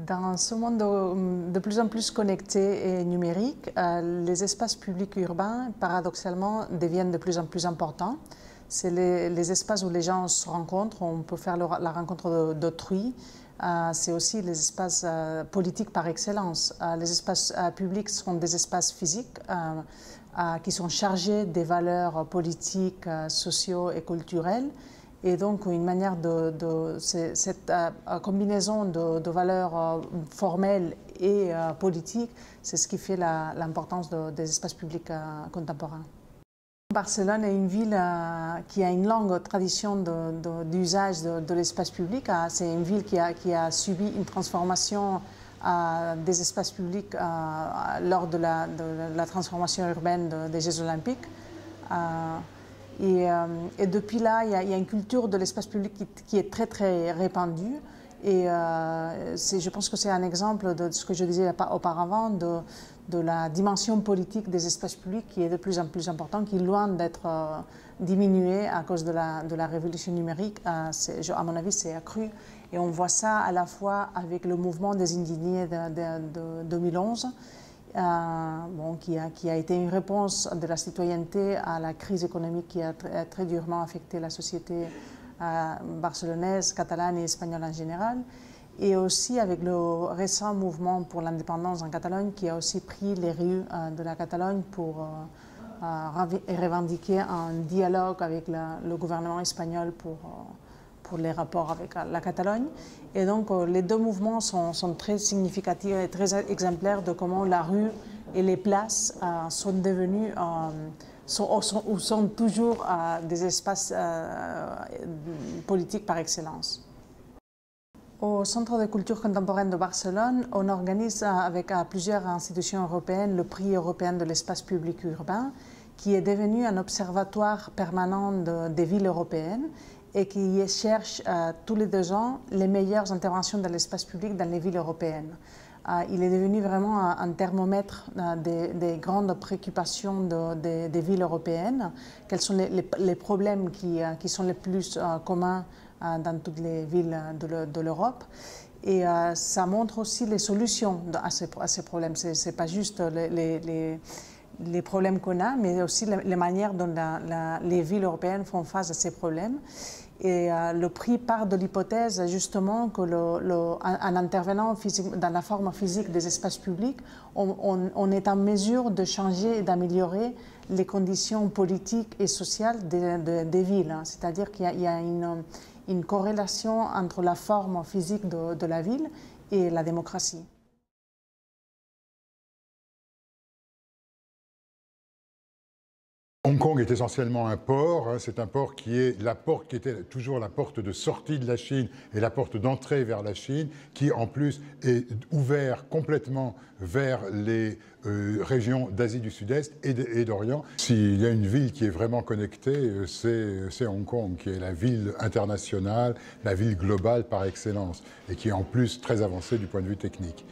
Dans ce monde de plus en plus connecté et numérique, les espaces publics urbains, paradoxalement, deviennent de plus en plus importants. C'est les espaces où les gens se rencontrent, on peut faire la rencontre d'autrui. C'est aussi les espaces politiques par excellence. Les espaces publics sont des espaces physiques qui sont chargés des valeurs politiques, sociaux et culturelles. Et donc, une manière cette combinaison de valeurs formelles et politiques, c'est ce qui fait l'importance des espaces publics contemporains. Barcelone est une ville qui a une longue tradition d'usage de l'espace public. C'est une ville qui a subi une transformation des espaces publics lors de la transformation urbaine des Jeux Olympiques. Et depuis là, il y a une culture de l'espace public qui est très très répandue. Et je pense que c'est un exemple de ce que je disais auparavant, de la dimension politique des espaces publics qui est de plus en plus importante, qui est loin d'être diminuée à cause de la révolution numérique. À mon avis, c'est accru. Et on voit ça à la fois avec le mouvement des indignés de 2011, qui a été une réponse de la citoyenneté à la crise économique qui a très durement affecté la société barcelonaise, catalane et espagnole en général, et aussi avec le récent mouvement pour l'indépendance en Catalogne qui a aussi pris les rues de la Catalogne pour revendiquer un dialogue avec le gouvernement espagnol pour les rapports avec la Catalogne. Et donc les deux mouvements sont très significatifs et très exemplaires de comment la rue et les places sont devenus, sont toujours des espaces politiques par excellence. Au Centre de culture contemporaine de Barcelone, on organise avec plusieurs institutions européennes le prix européen de l'espace public urbain, qui est devenu un observatoire permanent des villes européennes et qui cherche tous les 2 ans les meilleures interventions de l'espace public dans les villes européennes. Il est devenu vraiment un thermomètre des grandes préoccupations des villes européennes. Quels sont les problèmes qui sont les plus communs dans toutes les villes de l'Europe. Et ça montre aussi les solutions à ces problèmes. Ce n'est pas juste les problèmes qu'on a, mais aussi les manières dont les villes européennes font face à ces problèmes. Et le prix part de l'hypothèse justement que en intervenant dans la forme physique des espaces publics, on est en mesure de changer et d'améliorer les conditions politiques et sociales des villes. C'est-à-dire qu'il y a une corrélation entre la forme physique de la ville et la démocratie. Hong Kong est essentiellement un port, c'est un port qui était toujours la porte de sortie de la Chine et la porte d'entrée vers la Chine, qui en plus est ouvert complètement vers les régions d'Asie du Sud-Est et d'Orient. S'il y a une ville qui est vraiment connectée, c'est Hong Kong, qui est la ville internationale, la ville globale par excellence, et qui est en plus très avancée du point de vue technique.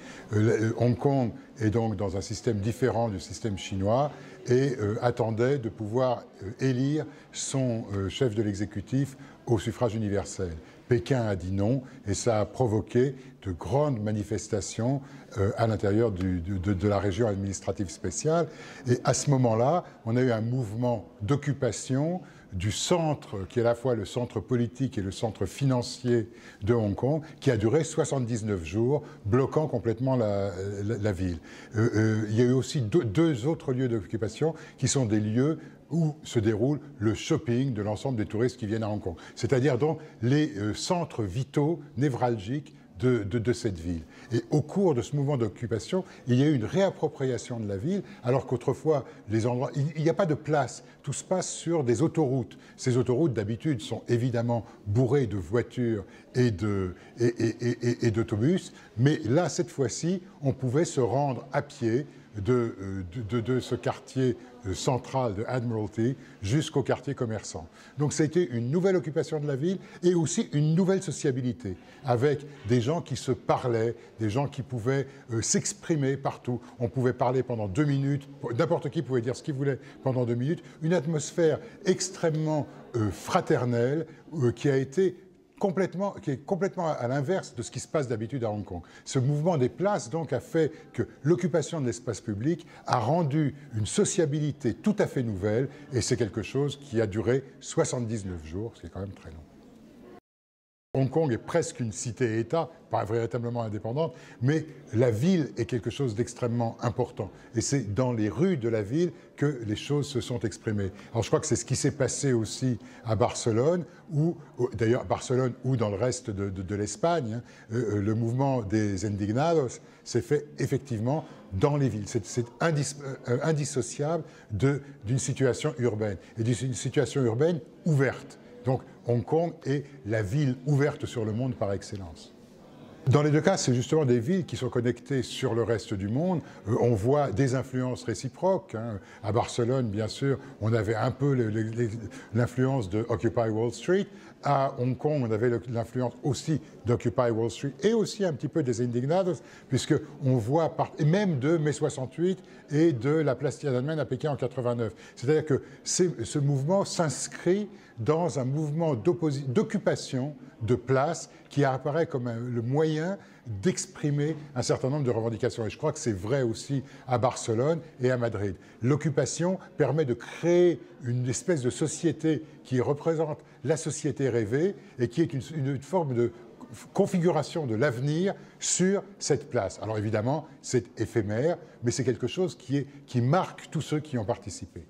Hong Kong est donc dans un système différent du système chinois, et attendait de pouvoir élire son chef de l'exécutif au suffrage universel. Pékin a dit non, et ça a provoqué de grandes manifestations à l'intérieur de la région administrative spéciale. Et à ce moment-là, on a eu un mouvement d'occupation du centre, qui est à la fois le centre politique et le centre financier de Hong Kong, qui a duré 79 jours, bloquant complètement la ville. Il y a eu aussi deux autres lieux d'occupation qui sont des lieux où se déroule le shopping de l'ensemble des touristes qui viennent à Hong Kong. C'est-à-dire dans les centres vitaux névralgiques de cette ville. Et au cours de ce mouvement d'occupation, il y a eu une réappropriation de la ville, alors qu'autrefois, les endroits, il n'y a pas de place. Tout se passe sur des autoroutes. Ces autoroutes, d'habitude, sont évidemment bourrées de voitures et d'autobus, mais là, cette fois-ci, on pouvait se rendre à pied de ce quartier central de Admiralty jusqu'au quartier commerçant. Donc ça a été une nouvelle occupation de la ville et aussi une nouvelle sociabilité avec des gens qui se parlaient, des gens qui pouvaient s'exprimer partout. On pouvait parler pendant 2 minutes, n'importe qui pouvait dire ce qu'il voulait pendant 2 minutes. Une atmosphère extrêmement fraternelle qui a été qui est complètement à l'inverse de ce qui se passe d'habitude à Hong Kong. Ce mouvement des places, donc, a fait que l'occupation de l'espace public a rendu une sociabilité tout à fait nouvelle, et c'est quelque chose qui a duré 79 jours, ce qui est quand même très long. Hong Kong est presque une cité-État, pas véritablement indépendante, mais la ville est quelque chose d'extrêmement important. Et c'est dans les rues de la ville que les choses se sont exprimées. Alors je crois que c'est ce qui s'est passé aussi à Barcelone, d'ailleurs à Barcelone ou dans le reste de l'Espagne, le mouvement des Indignados s'est fait effectivement dans les villes. C'est indissociable d'une situation urbaine, et d'une situation urbaine ouverte. Donc Hong Kong est la ville ouverte sur le monde par excellence. Dans les deux cas, c'est justement des villes qui sont connectées sur le reste du monde. On voit des influences réciproques. À Barcelone, bien sûr, on avait un peu l'influence de Occupy Wall Street. À Hong Kong, on avait l'influence aussi d'Occupy Wall Street et aussi un petit peu des Indignados, puisqu'on voit, et même de mai 68 et de la place Tiananmen à Pékin en 89. C'est-à-dire que ce mouvement s'inscrit dans un mouvement d'occupation de place qui apparaît comme le moyen d'exprimer un certain nombre de revendications. Et je crois que c'est vrai aussi à Barcelone et à Madrid. L'occupation permet de créer une espèce de société qui représente la société rêvée et qui est une forme de configuration de l'avenir sur cette place. Alors évidemment, c'est éphémère, mais c'est quelque chose qui marque tous ceux qui ont participé.